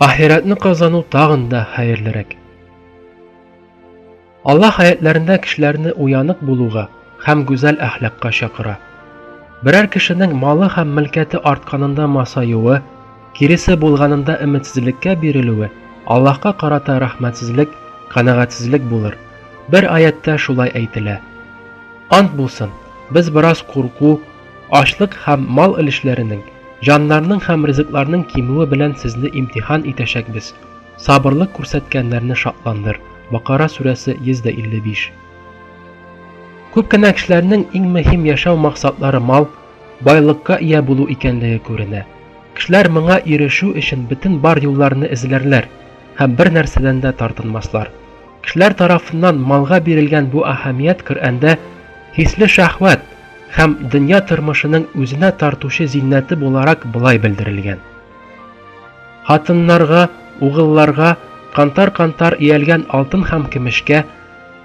Ahiretni kazanu tağın da hayırlırek. Allah ayetlerinde kişilerini uyanık buluğa hem güzel ahlakka şakıra. Birer kişinin malı hem mülketi artkanında masayığı, kirisi bulganında ümitsizlikке birilüğü, Allah'a karata rahmetsizlik, kanagatsizlik bulur. Bir ayette şulay eytile. Ant bulsun, biz biraz korku, açlık hem mal ilişlerinin, canlarının hem rızıklarının kimliği bilen sizni imtihan iteşek biz. Sabırlık kursetkenlerini şatlandır. Bakara suresi 155. Köpkene kişilerinin en mühim yaşam maksatları mal, baylıkka iya bulu ikenliği görüne. Kişiler mına erişu için bütün bar yollarını izlerler, hem bir nerseden de tartınmaslar. Kişiler tarafından malga verilgen bu ahamiyet Kur'an'da hisli şahvat hem dünya tırmışının özüne tartuşu zinneti olarak bulay bildirilgen. Hatınlarga, oğullarga, kantar iyelgen altın hem kimişke,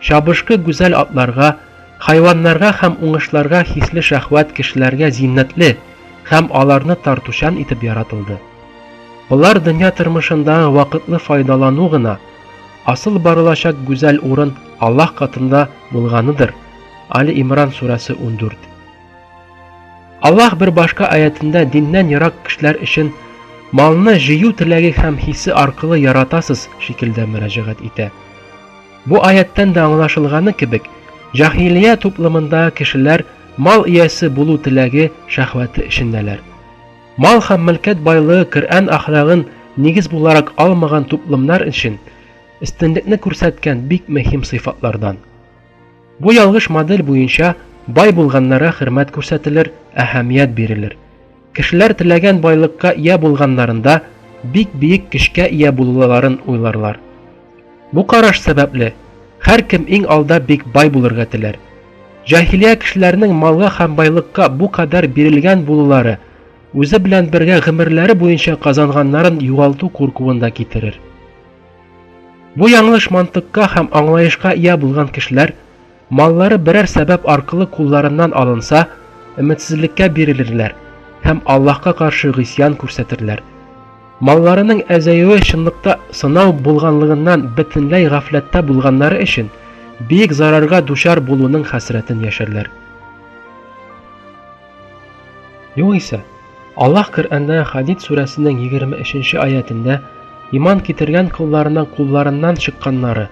şabışkı güzel atlarga, hayvanlarga hem oңышlarga hisli şahvat kişilerge zinnetli hem alarını tartuşan itip yaratıldı. Bunlar dünya tırmışında vakitli faydalanуğuna, asıl barılaşak güzel orun Allah katında bulganıdır. Ali İmran suresi 14. Allah bir başka ayetinde dinden yarak kişiler için malını jiyu tilegi hem hissi arkalı yaratasız şekilde müracaat ite. Bu ayetten de anlaşılganı kibik, cahiliye toplumunda kişiler mal iyesi bulu tilegi şahveti işindeler. Mal hem mülket baylığı Kur'an ahlakın nigiz bularak almagan toplumlar için üstünlükni көрсәткән bik mühim sıfatlardan. Bu yalgış model boyunca bay bulganlara hürmet көрсәтелер, ahamiyet verilir. Kişiler tilegen baylıkka iya bulganlarında bik büyük kişke iya bululaların uylarlar. Bu karaş sebeple her kim en alda bik bay bulurga tiler. Cahiliye kişilerinin malga hem baylıkka bu kadar berilgen buluları özü bilen birge gımirleri boyunca kazanganların yuvaltı korkuunda getirir. Bu yanlış mantıkka hem anlayışka iya bulgan kişiler malları birer sebep arkalı kullarından alınsa ümitsizlikке birilirler hem Allah'a karşı isyan көрсәтерләр. Mallarının əzəyi şınlıkta sınav bulganlığından bütünley gaflette bulganları için büyük zararga düşer bulunun hasretin yaşarlar. Yoğsa Allah Kur'an'da Hadid suresinin 23. ayetinde iman getirgen kullarından çıkanları,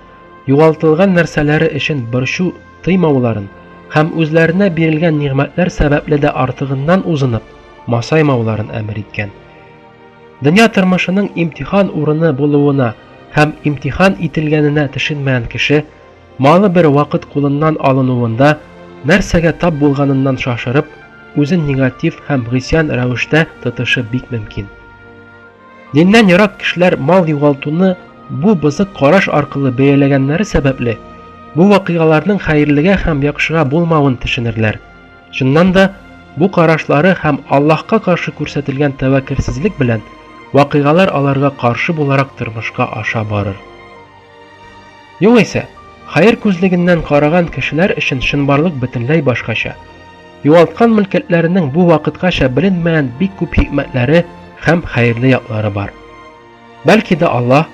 yuvaltılgan nerseleri için birşu tıymavların hem özlerine verilgen nimetler sebeple de artığından uzunıp masaymavların emir etken. Dünya tırmışının imtihan uğrunu buluğuna hem imtihan itilgenine düşünmeyen kişi, malı bir vakit kulundan alınıvında nersege tab bulganından şaşırıp, özün negatif hem gısyan rəvişte tutışı bik mümkün. Dinden yarak kişiler mal yuvaltını bu bızık karaş arkalı beylegenleri sebeple, bu vakıgalarının hayırlıga hem yakışıga bulmavın düşünürler. Şundan da bu karaşları hem Allah'a karşı көрсәтілген tevekkülsizlik bilen vakıgalar alarga karşı bularak tırmışka aşa barır. Yoğsa hayır közlüğünden karagan kişiler için şınbarlık bütünley başkaşa. Yuvaltkan mülketlerinin bu vakitkaşa bilinmeyen bik küp hikmetleri hem hayırlı yakları var. Belki de Allah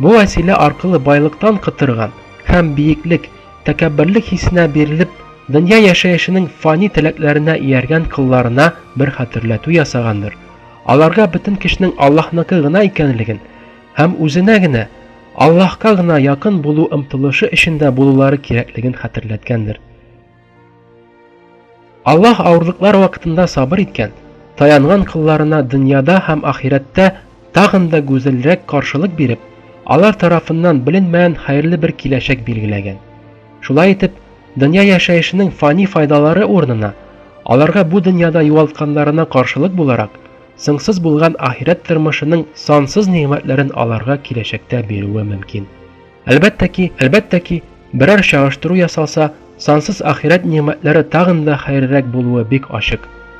bu vesile arkalı baylıktan kıtırgan hem büyüklük, tekebbürlük hissine verilip dünya yaşayışının fani tileklerine iyergen kıllarına bir hatırlatı yasagandır. Alarga bütün kişinin Allah'nakı gına ikenligin hem özüne gine Allah'ka gına yakın bulu ımtılışı içinde buluları kirekligin hatırlatkendir. Allah ağırlıklar vaktinde sabır etken, tayangan kıllarına dünyada hem ahirette tağın da güzelrek karşılık verip, alar tarafından bilinmeyen hayırlı bir kileşek bilgilegen. Şulay etip, dünya yaşayışının fani faydaları ornuna, alarga bu dünyada yuvaltkanlarına karşılık bularak, sınksız bulgan ahiret tırmışının sansız nimetlerin alarga kileşekte beruwe mümkün. Elbette ki, birer şağıştırı yasalsa, sansız ahiret nimetleri tağın da hayırrek buluwe bik aşık.